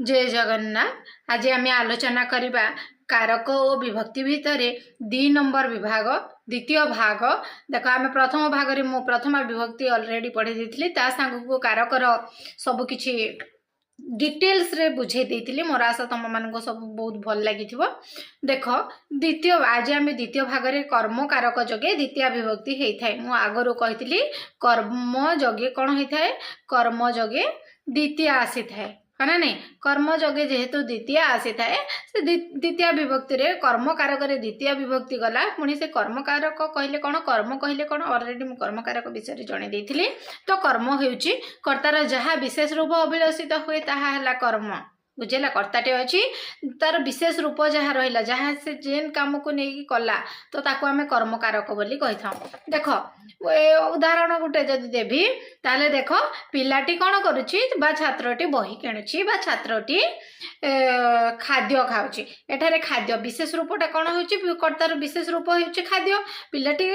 जय जगन्नाथ। आज आम आलोचना करवा कारक और विभक्ति भितर 2 नंबर विभाग द्वितीय भाग। देख आम प्रथम भाग में मु प्रथम विभक्ति ऑलरेडी पढ़ी देती सांग को कारकर सबकि डिटेल्स रे बुझे देती मोर आशा तुम मान सब बहुत भल लगी। देख द्वितीय आज आम द्वितीय भाग में कर्म कारक जगे द्वितीय विभक्ति होता है। मु आगरू कही कर्म जगे कौन होता है, कर्म जगे द्वितीय आसी थाए है ना नहीं। कर्म जगे जेहेतु द्वितीय आसी थाए से द्वितीय विभक्ति रे कर्म कारक द्वितीय विभक्ति गला पुणी से कर्म कारक कहले कौन, कर्म कहले कौन ऑलरेडी मु कर्म कारक विषय जणे देथिली। तो कर्म हेउची कर्तार जहाँ विशेष रूप अभिलषित हुए ताहा हला कर्म। बुझेला कर्ताटे अच्छी तार विशेष रूप जहाँ रहा जहाँ से जेन काम को नहीं कला तो ताको आमे कर्म कारक बोली कही था। देख उदाहरण गुटे जदि देवी ताले देख पिलाटी कौन करुची बा छात्रटी बही किणुची बा छात्रटी खाद्य खाऊची। एठारे खाद्य विशेष रूपटा कौन होची, कर्तार विशेष रूप होची खाद्य। पिलाटी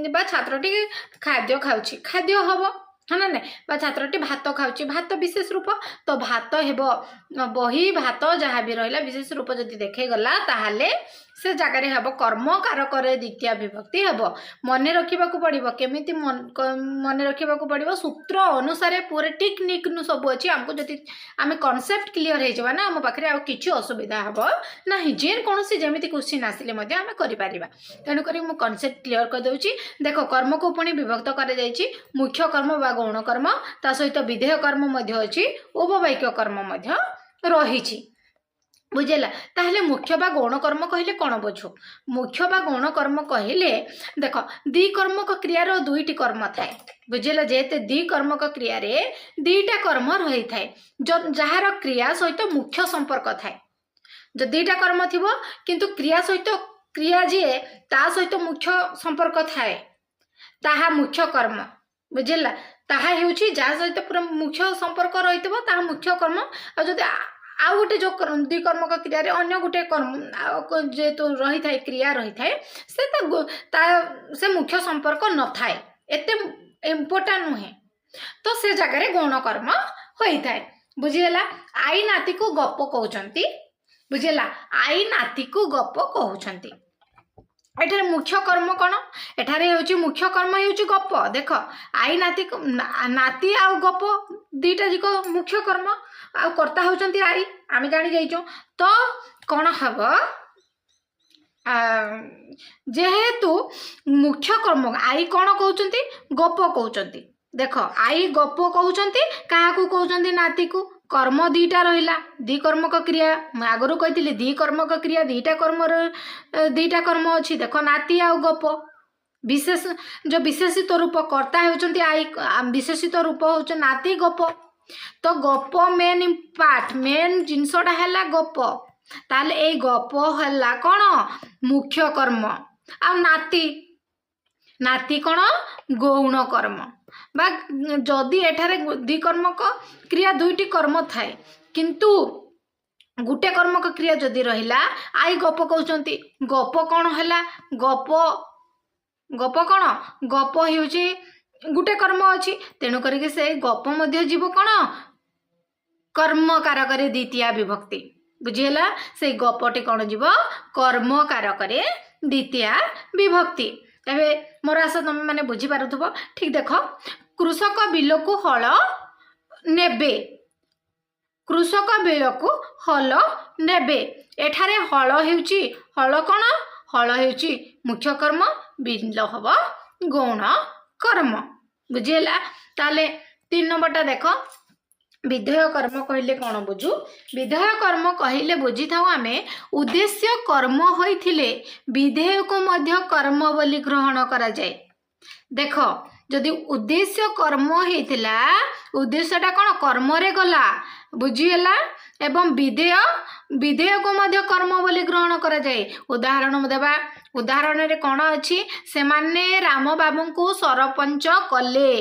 बा छात्रटी खाद्य खाऊची, खाद्य हबो है ना नहीं। बा छात्रटी भात खाऊची, भात विशेष रूप तो भात हेबो। बही भात जहाँ भी रहा विशेष रूप जदि देखे गला ताहाले से जगार हेबो कर्म कारक द्वितीय विभक्ति हेबो। मन रखा पड़ो केमिति मन रखा पड़ो सूत्र अनुसार पूरे टिकनिक नु सब अच्छी। आमको जदि आम कॉन्सेप्ट क्लियर हो जावा ना आम पाखे आ किसी असुविधा हेबो ना। जेन कौन जमी क्वेश्चन आसिले आम करिपारिबा। तेणुक मु कॉन्सेप्ट क्लियर कर दूची। देख कर्म को पुणी विभक्त कर जाइछि मुख्य कर्म बा गौण कर्म, ता सहित विधेय कर्म मध्य अछि, उपवाक्य कर्म मध्य रही। बुझेला ताहले मुख्य बा गौण कर्म कहले कौन बुझु। मुख्य बा गौण कर्म कहले देख दी कर्मक क्रियार दुईटी कर्म थाए। बुझेला जेते दी कर्मक क्रिया रे दीटा कर्म रही थाए जार क्रिया सहित मुख्य संपर्क थाए। जो दीटा कर्म थिबो किंतु क्रिया सहित क्रिया जी ता सहित मुख्य संपर्क थाए ताहा मुख्य कर्म। बुझेला ताहा हेउची जा सहित पूरा मुख्य संपर्क रहितबो ताहा मुख्य कर्म। आ जदि आउ गोटे जो द्वि कर्मक क्रिया रे अन्य गोटे कर्म जेहेतु रही थाए क्रिया रही थाए से मुख्य संपर्क न थाए एते इम्पोर्टेंट नुहे तो से जगह गौण कर्म होता है। बुझीगला आई नाती को गप कहउछंती। बुझीगला आई नाती को गप कहउछंती। एठारे मुख्य कर्म कौन, एठारे होची मुख्य कर्म होची गप। देख आई नाती नाती आ गप दीटा जिक मुख्य कर्म आ कर्ता होचंती आई आमे जानी जाइछो। तो कौन हम जेहेतु मुख्य कर्म आई कौन कहउचंती गप कहउचंती। देख आई गप कहउचंती काहाकू कहउचंती नाती को। कर्म दीटा रहिला दी कर्मक क्रिया मैं आगरू कही दी कर्मक क्रिया दीटा कर्म अच्छी। देख नाती आ गप विशेष जो विशेषित रूप कर्ता होचंती आई, विशेषित रूप होच नाती गप। तो गप मेन पार्ट मेन जिनसटा हैला गप। ताले ए गप हैला कौन मुख्य कर्म आ नाती नाती कौन गौण कर्म। बा जदि एठारे दी कर्मक क्रिया दुईटी कर्म थाए किंतु गुटे कर्मक क्रिया जदि रहिला आई गप कहउचंती। गप कौन हैला गप गप कौन गप हेउची गुटे कर्म अच्छी तेणु करके से गप मध्य जीव कौन कर्म कारक द्वितीय विभक्ति। बुझीगला से गपटी कौन जीव कर्म कारक द्वितीय विभक्ति। तबे मोर आशा तुम मैंने बुझी पारुथबो। ठीक देख कृषक बिल को हल नेबे, कृषक बिल को हल नेबे। एठारे हल हेउची हल कौन हल हेउची मुख्य कर्म, बिल हब गौण कर्म। बुझीगला ताले 3 नंबरटा देख विधेय कर्म कहले कौन बुझू। विधेय कर्म कहले बुझी थाउ आमे उद्देश्य कर्म होइथिले विधेय को मध्य कर्म बोली ग्रहण करा जाए। देख जदि उद्देश्य कर्म हेतिला उद्देश्यटा कौन कर्म रे गला। बुझीगला एवं विधेय विधेय को मध्य कर्म बोली ग्रहण करा जाए। उदाहरण देबा उदाहरण रे कौन अच्छी से माने राम बाबू को सरपंच कले।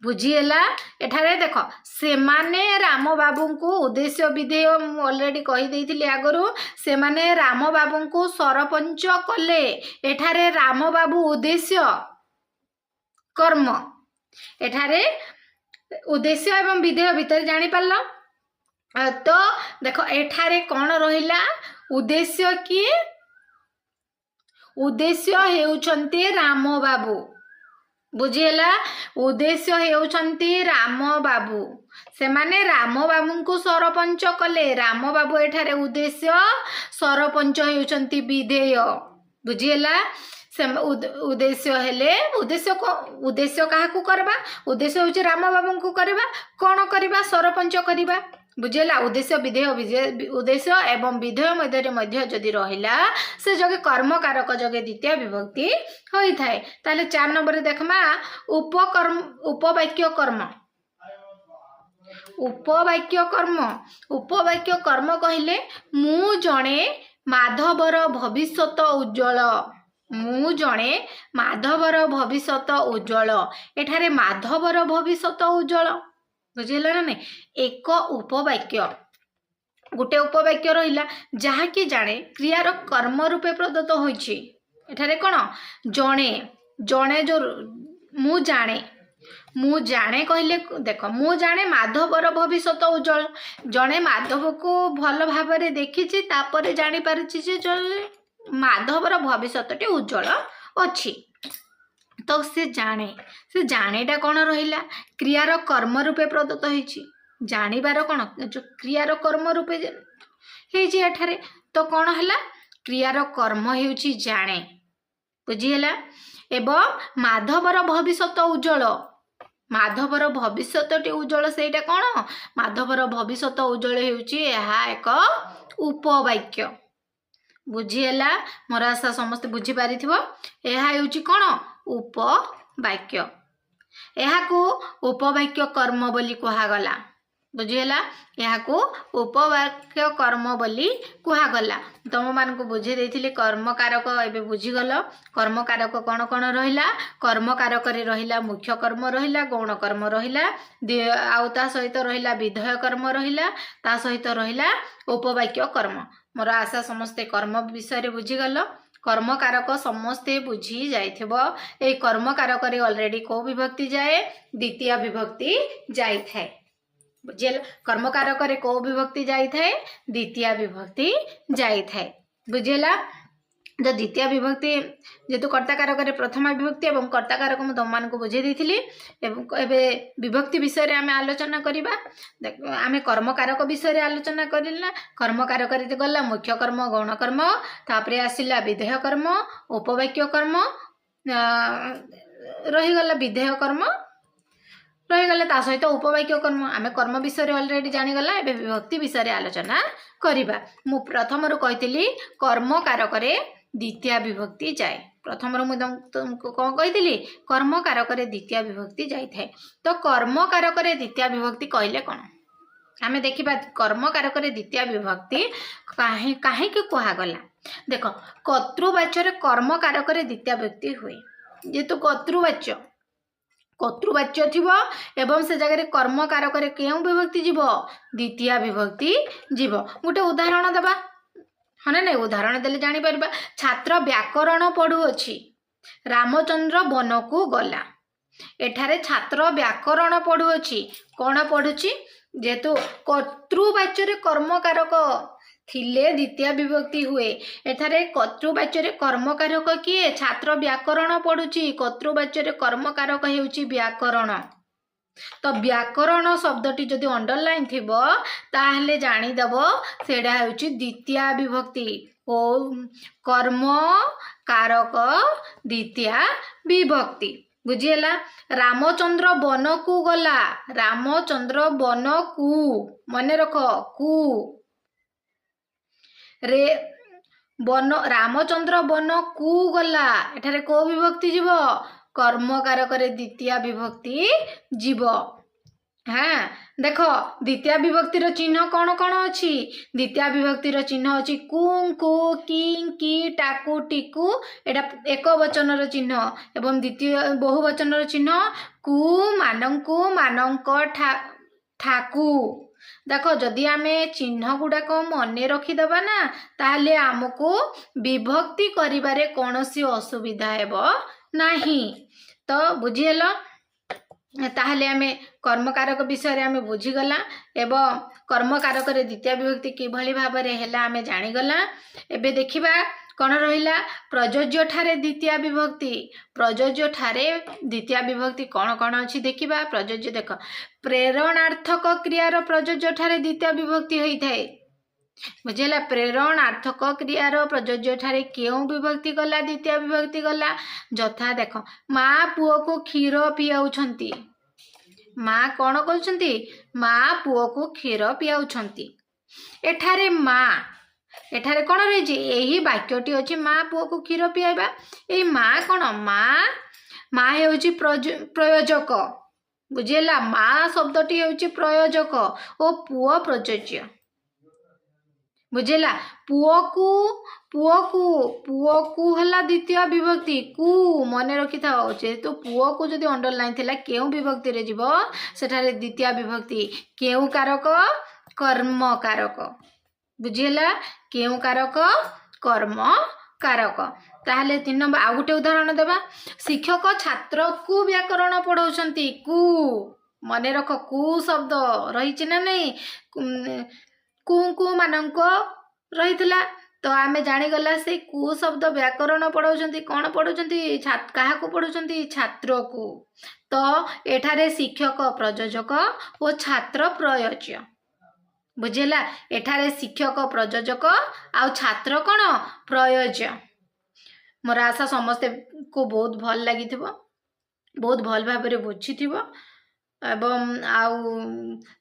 बुझीगला एठारे देख से माने राम बाबू को उद्देश्य विधेय ऑलरेडी कही देइथिले आगरू से माने राम बाबू को सरपंच कले। एठारे राम बाबू उद्देश्य कर्म एठारे उद्देश्य एवं विधेय भीतर जानी पारल तो देख एठारे कौन रहिला उद्देश्य किए उद्देश्य हेउछन्ते राम बाबू बुझीला उद्देश्य हेउछन्ते राम बाबू से माने राम बाबू को सरपंच कले राम बाबू एठारे उद्देश्य सरपंच हेउछन्ति विधेय बुझीला से उद्देश्य हेले उद्देश्य काहाकू करबा उद्देश्य होची राम बाबू को करबा कौन करबा सरपंच करबा बुझेला उद्देश्य विधेय उद्देश्य एवं विधेय मध्य जदि रहिला से जगे कर्म कारक जगे द्वितीय विभक्ति होई थाए ताले 4 नंबर देखमा उपवाक्य कर्म उपवाक्य कर्म कहिले मु जणे माधवर भविष्यत उज्जवल मु जणे माधवर भविष्यत उज्जवल एठारे माधवर भविष्यत उज्जवल बुझेला ना नहीं एक उपवाक्य गोटे उपवाक्य रहिला जहा कि जाने क्रियार कर्म रूपे प्रदत्त होइछि एठारे कोन जणे जणे जो मु जाने कहले देख मु जाने माधवर भविष्यत उज्जवल जणे माधव को भल भाव देखी तापर जानी पारिछि जे माधवर भविष्यत उज्जवल अछि तो से जानेटा कौन रहिला क्रियार कर्म रूपे प्रदत्त होइछि जानिबार कौन जो क्रियार कर्म रूपे होइछि एठारे तो कौन हला क्रियार कर्म हेउछि जाने बुझीला एवं माधवर भविष्यत उज्जवल माधवर भविष्यत उज्जवल सेटा कौन माधवर भविष्यत उज्जवल हेउछि एहा एक उपवाक्य बुझीला मोर आशा समस्त बुझी पारिथिबो एहा हेउछि कौन उपवाक्य एहाकू उपवाक्य कर्म बोली कुहागला बुझीला एहाकू उपवाक्य कर्म बोली कुहागला तुम मान को बुझे देथिली कर्म कारक एबे बुझीगल कर्म कारक कौन कौन रहिला कर्म कारक रे रहिला मुख्य कर्म रहिला गौण कर्म रहिला आउ ता सहित रहिला विधेय कर्म रहिला ता सहित रहिला उपवाक्य कर्म मोर आशा समस्ते कर्म विषय रे बुझीगल कर्म कारक समस्ते बुझी जाइथिबो ए कर्म कारक रे ऑलरेडी को विभक्ति जाए द्वितीय विभक्ति जाई थाए बुझेल कर्म कारक रे को विभक्ति जाई थाए द्वितीय विभक्ति जाई थाए बुझेला जो द्वितीय विभक्ति जेतु कर्ता कारक रे प्रथम विभक्ति एवं कर्ता कारक मु तुम मान को बुझे देथिली एवं एबे विभक्ति विषय रे आमे आलोचना करिबा आमे कर्म कारक विषय रे आलोचना करिला कर्म कारक रे गला मुख्य कर्म गौण कर्म तापरे आसिला विधेय कर्म उपवाक्य कर्म रही गला विधेय कर्म रही गला ता सहित उपवाक्य कर्म आमे कर्म विषय रे ऑलरेडी जानि गला एबे विभक्ति विषय रे आलोचना करिबा मु प्रथम रु कहितली कर्म कारक रे द्वितीय विभक्ति जाए प्रथम रु तुमको कौन कही कर्म कारक रे द्वितीय विभक्ति जाई थाए तो कर्म कारक रे द्वितीय विभक्ति कहले कौन आमे देखिबा कर्म कारक रे द्वितीय विभक्ति काहे के कुहागला देख कर्तृवाच्य रे कर्म कारक रे द्वितीय विभक्ति हुए जेतु कर्तृवाच्य थिबो एवं से जगह कर्म कारक रे केउ विभक्ति जीवो द्वितीय विभक्ति जीवो गोटे उदाहरण देबा हने नहीं उदाहरण देले जानी परबा छात्र व्याकरण पढ़ु अछि रामचंद्र वन को गला एठारे छात्र व्याकरण पढ़ु अछि कोन पढ़ुछि जेतु कर्तृवाच्य रे कर्म कारक थिले द्वितीय विभक्ति हुए एठारे कर्तृवाच्य रे कर्म कारक किए छात्र व्याकरण पढ़ुछि कर्तृवाच्य रे कर्म कारक हेउछि व्याकरण तो व्याकरण शब्दटी जदि अंडरलाइन थिबो ताहले जानि देबो सेडा हेउछि द्वितीय विभक्ति ओ कर्म कारक द्वितीय विभक्ति बुझिएला रामचंद्र वन को गला रामचंद्र वन को मने रख को रे वन रामचंद्र वन को गला एठारे को विभक्ति जीव कर्म कारक रे द्वितीय विभक्ति जीव हाँ देख द्वितीय विभक्तिर चिन्ह कौन कौन अच्छी द्वितीय विभक्तिर चिन्ह अच्छी कुं को किं की टाकू टिकू एटा एक वचन चिन्ह एवं द्वितीय बहुवचन चिन्ह कु मानंकु मानंक ठाकू देख जदि आमे चिन्ह गुड़ाक मन रखिदबा ना ताहले आमको विभक्ति करिबारे कौनसी असुविधा हेबो नाही तो बुझिएल ताहले आमे कर्मकारक विषय आमे बुझीगला एवं कर्मकारक द्वितीय विभक्ति किभली भाव में है आमे जानीगला। एबे देखिबा कौन रहिला प्रयोज्य ठारे द्वितीय विभक्ति। प्रयोज्य ठारे द्वितीय विभक्ति कौन कौन अच्छी देखिबा। प्रयोज्य देख प्रेरणार्थक क्रियार प्रयोज्य ठारे द्वितीय विभक्ति होई थाए बुझेला। प्रेरणार्थक क्रियार प्रयोज्य ठारे केउ विभक्ति गला द्वितीय विभक्ति गला। जथा देख माँ पुओ को क्षीर पियाउछंती। माँ कौन कहउछंती माँ पुओ को क्षीर पियाउछंती। एठारे माँ एठारे कौन रही यही वाक्यटी अच्छी माँ पुओ को क्षीर पियाइबा। ये माँ कौन माँ माँ हेउची प्रयोजक बुझेला। माँ शब्दटी हेउची प्रयोजक और पुओ प्रयोज्य बुझेला। पुओ को हला द्वितीय विभक्ति कु मन रखी था जेहेतु पुओ को जदि अंडरलाइन थिला केउ विभक्ति रे जीवो सेठारे द्वितीय विभक्ति केउ कारक कर्म कारक बुझेला। केउ कारक कर्म कारक। ताहले 3 नंबर आ गुटे उदाहरण देबा। शिक्षक छात्र को व्याकरण पढ़ाउछंती। कु मने रख कु शब्द रही ना नहीं कु मानक रही तो आमे जानीगला से कु शब्द व्याकरण पढ़ाउछंती। कौन पढ़ाउछंती क्या पढ़ाउछंती छात्र को। तो एठारे शिक्षक प्रयोजक और छात्र प्रयोज्य बुझेला। एठारे शिक्षक प्रयोजक आउ छात्र कौन प्रयोज्य। मोर आशा समस्ते को बहुत भल लगी बहुत भल भाव में बुझी एवं आउ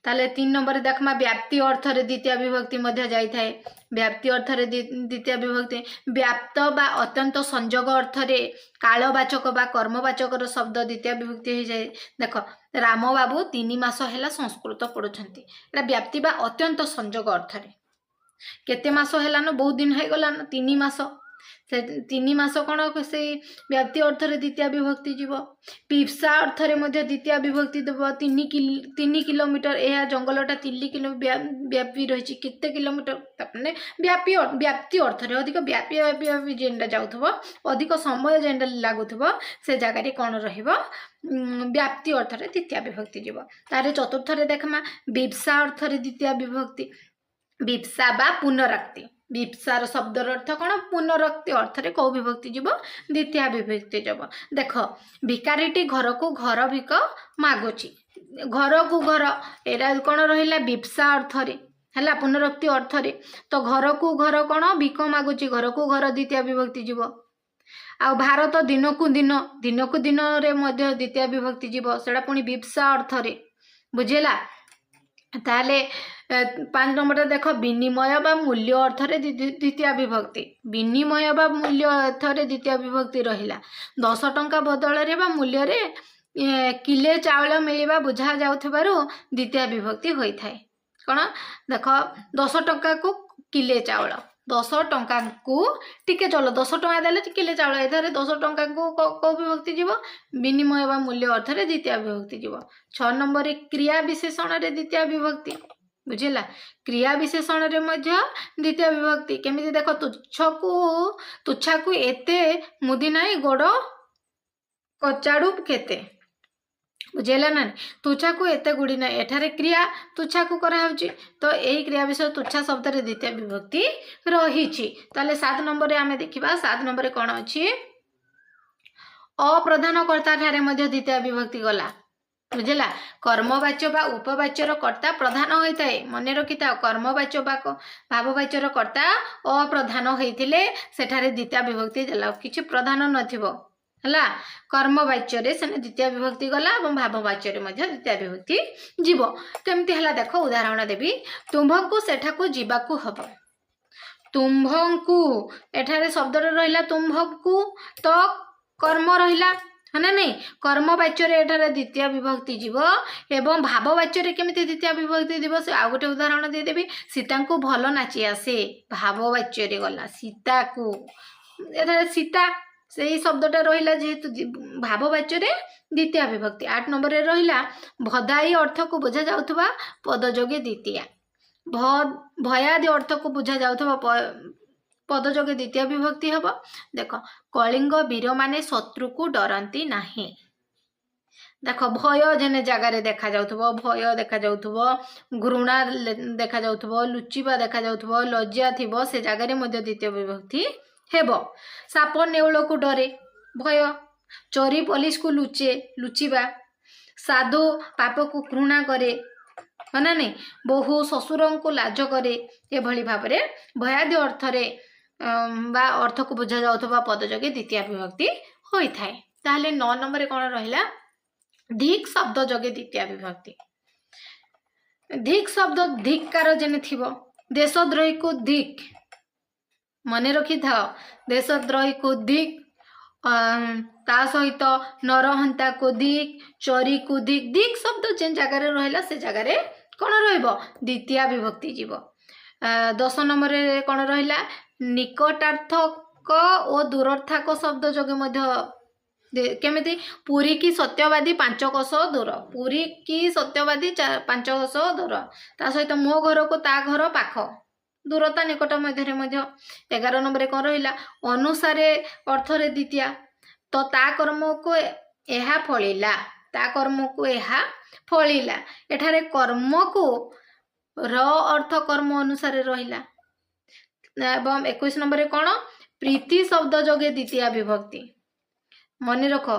ताले 3 नंबर देखमा व्याप्ति अर्थ रे द्वितीय विभक्ति मध्य जाई थाए। व्याप्ति अर्थ रे द्वितीय विभक्ति व्याप्त बा अत्यंत संजोग अर्थ रे कालवाचक बा कर्मवाचक शब्द द्वितीय विभक्ति हो जाए। देख राम बाबू 3 मास है संस्कृत पढ़ुछंती। एटा व्याप्ति बा अत्यंत संजोग अर्थ रे केते मास हैलान बहुत दिन है गलान 3 मास से 3 मास कौन से व्याप्ति अर्थ रे द्वितीय विभक्ति जीव। पिप्सा अर्थ रे मध्य द्वितीय विभक्ति देव 3 किलोमीटर यह जंगलटा 3 किलो व्यापी रही केते किलोमीटर तपने व्याप्ति अर्थ रे अधिक व्यापी जेनटा जाउथबो अधिक समय जेनटा लागुथबो से जगह रे कौन रहिबो व्याप्ति अर्थ रे द्वितीय विभक्ति जीव। तारे चतुर्थ रे देखमा विप्सा अर्थ रे द्वितीय विभक्ति विप्सा बा पुनराक्ति। विप्सार शब्दर अर्थ कौन पुनरक्ति अर्थ रे कौ विभक्ति जीव द्वितीय विभक्ति जीव। देख भिकारीटी घर को घर भिक मागुची। घर को घर एरा कौन रहिला विप्सा अर्थ रे हैला पुनरक्ति अर्थ रे। तो घर को घर कौन भिक मागुची घर को घर द्वितीय विभक्ति जीव। आ भारत दिन को दिन रे मध्य द्वितीय विभक्ति जीव सेटा पुणी विप्सा अर्थ रे बुझेला। ताले 5 नंबर देख विनिमय बा मूल्य अर्थ रे द्वितीय विभक्ति। विनिमय बा मूल्य अर्थ रे द्वितीय विभक्ति रहिला। 10 टंका बदल रे बा मूल्य रे किले चावल मिलवा बुझा जाउथबारु द्वितीय विभक्ति होई थाए। कौन देख 10 टंका को किले चावल 10 टंका को टिके चलो 10 टंका देले किले चावल एथारे 10 टंका को कौ विभक्ति जीव विनिमय बा मूल्य अर्थ रे द्वितीय विभक्ति जीव। 6 नंबर क्रिया विशेषण रे द्वितीय विभक्ति बुझेला। क्रिया विशेषण रे मध्य द्वितीय विभक्ति केमिति देख तुच्छा को एते मुदी नाही गोड़ कचाड़ू केते बुझेला ना। तुच्छा को एते गुड़ी ना एठारे क्रिया तुच्छा को करा होची तो यही क्रिया विषय तुच्छा शब्द रे द्वितीय विभक्ति रहीची। ताले 7 नंबर रे आमे देखिबा। 7 नंबर रे कोन अछि अप्रधान कर्ता ठारे मध्य द्वितीय विभक्ति गला बुझेला। कर्मवाच्य बा उपवाच्यर कर्ता प्रधान होता है मन रखी था। कर्मवाच्य बा भाववाच्यर कर्ता अप्रधान होइथिले सेठारे द्वितीय विभक्ति देला किछि प्रधान नथिबो हला। कर्मवाच्य रे सेने द्वितीय विभक्ति गला और भाववाच्य रे मध्य द्वितीय विभक्ति जीव। केमती हला देखो उदाहरण देबी। तुम्भको सेठाको जीवाकू हबो। तुम्भंकु एठारे शब्द रहिला तुम्भको तो कर्म रहिला है ना नहीं। कर्मवाच्य रे एठारे द्वितीय विभक्ति जीव एवं भाववाच्य रे केमिति द्वितीय विभक्ति जीव से आ गोटे उदाहरण दे देबी। सीता को भल नाची आसे भाववाच्य रे गला सीता को एठारे सीता से शब्दटा रहिला जेहेतु भाववाच्य रे द्वितीय विभक्ति। 8 नंबर रे रहिला भदाई अर्थ को बुझा जाउथबा पदयोगी द्वितीय। भयादि अर्थ को बुझा जाउथबा पदयोगी द्वितीय विभक्ति हब। देख कलिंग वीर माने शत्रु को डरती नहीं देख भय जेने जगार देखा जाउथबो भय देखा जाउथबो घृणा देखा जाउथबो लुचिबा देखा जाउथबो लज्जा थिबो से जगार मध्ये द्वितीय विभक्ति हेबो। साप नेउल को डरे भय चोरी पुलिस को लुचिबा साधु पाप को घृणा करे है ना नहीं बहु ससुर को लाज करे ये भली भाव में भयादि अर्थ रे बा अर्थ को बुझा जाउथबा पद जोगे द्वितीय विभक्ति होई थाए। ताहले 9 नंबर कौन रहिला धिक शब्द जोगे द्वितीय विभक्ति। धिक शब्द धिक्कार जेने थिबो देशद्रोही को धिक मने रखी था देशद्रोही को धिक ता सहित नरहंता को धिक चोरी को धिक धिक शब्द जेन जगार रहिला से जगार कौन रहिबो द्वितीय विभक्ति जीव। 10 नंबर कौन रहिला निकटार्थक और दूरर्थक शब्द जोगे मध्य केमिति पुरी की सत्यवादी 5 कोश दूर पुरी की सत्यवादी 5 कोश दूर ता सहित मो घर को ता घर पाख दूरता निकट मध्य 11 नंबर कौन रहिला अनुसारे अर्थ रे द्वितीय तो ता कर्म को एहा फलिला ता कर्म को एहा फलिला एठारे कर्म को र अर्थ कर्म अनुसारे रहिला। एवं 21 नंबर कौन प्रीति शब्द जोगे द्वितीय विभक्ति मन रख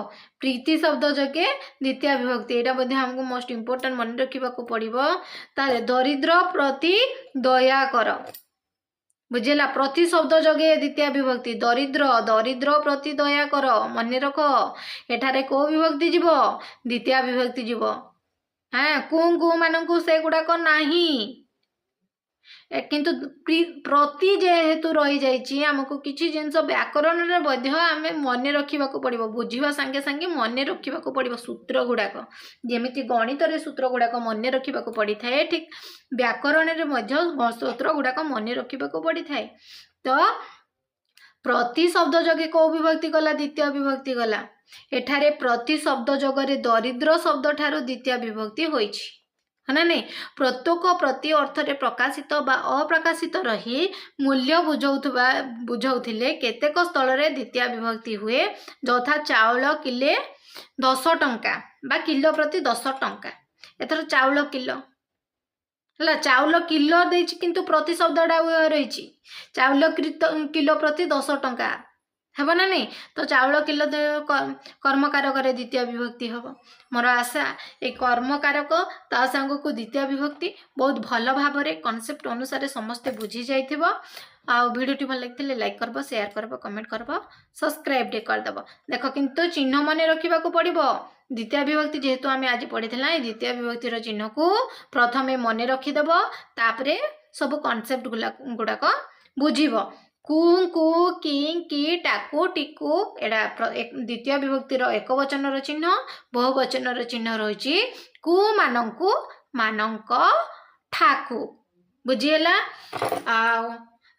प्रीति शब्द जोगे द्वितीय विभक्ति एटा मध्ये हमको मोस्ट इंपोर्टेंट मन रखिबा को पड़िबो। ताले दरिद्र प्रति दया कर बुझेला प्रति शब्द जोगे द्वितीय विभक्ति दरिद्र प्रति दया कर मन रख एठारे को विभक्ति जीव द्वितीय विभक्ति जीव। हाँ कु मानू से गुड़ाक नहीं किंतु प्रति जेहेतु रही जाइए आमको किसी जिनस व्याकरण रे बध्य आम मन रखा पड़ो बुझा सांगे सांगे मन रखा पड़ो सूत्र गुड़ाक जमी गणित रे सूत्र गुड़ाक मन रखा पड़ी थाए ठीक व्याकरण रे सूत्र गुड़ाक मन रखा पड़ी थाए। तो प्रति शब्द जोगे को विभक्ति गला द्वितीय विभक्ति गला एठारे प्रति शब्द जोगरे दरिद्र शब्द ठारू द्वितीय विभक्ति होइछि है ना नहीं प्रत्येक प्रति अर्थ रे प्रकाशित बा अप्रकाशित रही मूल्य बुझाउथिले केतेक स्थल रे द्वितीय विभक्ति हुए यथा चाउल किले 10 टंका बा किलो प्रति 10 टंका एथर चाउल किलो हला चाउल किलो देछि किंतु प्रति शब्दडा रही चाउल किलो प्रति 10 टंका हेब ना नहीं तो चाउल किलो कर्मकारक द्वितीय विभक्ति हम मोर आशा ये कर्मकारक ता सांग को द्वितीय विभक्ति बहुत भल भाव में कॉन्सेप्ट अनुसार समस्ते बुझी जाइथिबो। आ वीडियोटी भल लगे लाइक करब शेयर करब कमेंट करब सब्सक्राइब टे करदेव देख किंतु चिन्ह मन रखा पड़ो द्वितीय विभक्ति जेहेतु आम आज पढ़ी द्वितीय विभक्तिर चिन्ह को प्रथमे मन रखीदेव तापरे सब कॉन्सेप्ट गुड़ाक बुझीब कु कु किं कि टाकु टिकु एडा द्वितीय विभक्तिर एक वचन चिन्ह बहुवचन चिन्ह रही कु मानंकु मानंक ठाकु बुझीला।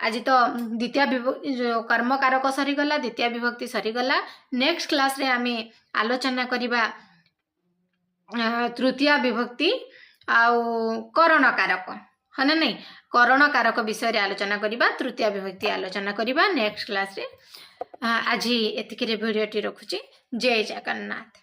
आज तो द्वितीय विभक्ति कर्मकारक सरीगला द्वितीय विभक्ति सरीगला नेक्स्ट क्लास रे आमे आलोचना करिबा तृतीय विभक्ति आउ करणकारक है ना नहीं करण कारक विषय आलोचना करिबा तृतीय विभक्ति आलोचना करिबा नेक्स्ट क्लास रे। आज एतिके वीडियोटी रखुची जय जगन्नाथ।